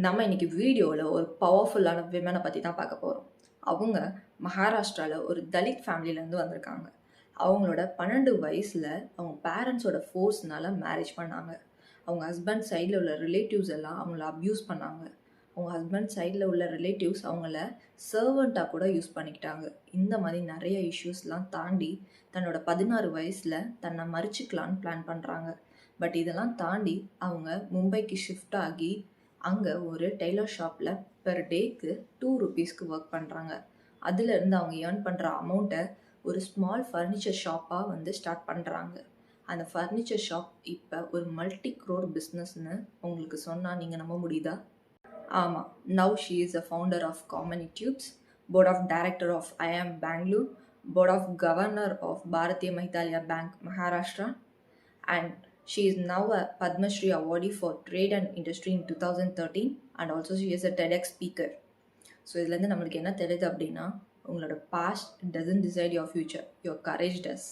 நம்ம இன்னைக்கு வீடியோவில் ஒரு பவர்ஃபுல்லான விமனை பற்றி தான் பார்க்க போகிறோம். அவங்க மகாராஷ்டிராவில் ஒரு தலித் ஃபேமிலியிலேருந்து வந்திருக்காங்க. அவங்களோட 12 வயசில் அவங்க பேரண்ட்ஸோட ஃபோர்ஸ்னால மேரேஜ் பண்ணாங்க. அவங்க ஹஸ்பண்ட் சைடில் உள்ள ரிலேட்டிவ்ஸ் எல்லாம் அவங்கள அப்யூஸ் பண்ணாங்க. அவங்க ஹஸ்பண்ட் சைடில் உள்ள ரிலேட்டிவ்ஸ் அவங்கள சர்வெண்ட்டாக கூட யூஸ் பண்ணிக்கிட்டாங்க. இந்த மாதிரி நிறைய இஷ்யூஸ்லாம் தாண்டி தன்னோட 16 வயசில் தன்னை மறிச்சுக்கலான்னு பிளான் பண்ணுறாங்க. பட் இதெல்லாம் தாண்டி அவங்க மும்பைக்கு ஷிஃப்ட் ஆகி அங்கே ஒரு டெய்லர் ஷாப்பில் பெர் டேக்கு 2 ருபீஸ்க்கு ஒர்க் பண்ணுறாங்க. அதுலேருந்து அவங்க ஏர்ன் பண்ணுற அமௌண்ட்டை ஒரு ஸ்மால் ஃபர்னிச்சர் ஷாப்பாக ஸ்டார்ட் பண்ணுறாங்க. அந்த ஃபர்னிச்சர் ஷாப் இப்போ ஒரு மல்டி க்ரோர் பிஸ்னஸ்னு உங்களுக்கு சொன்னால் நீங்கள் நம்ப முடியுதா? ஆமாம், now she is a founder of Kamani Tubes, board of director of IIM Bangalore, board of governor of Bharatiya Mahitaliya Bank, Maharashtra, and she is now a Padma Shri awardee for trade and industry in 2013, and also she is a TEDx speaker. So இதுலேருந்து நம்மளுக்கு என்ன தெரியுது அப்படின்னா, உங்களோட past doesn't decide your future, your courage does.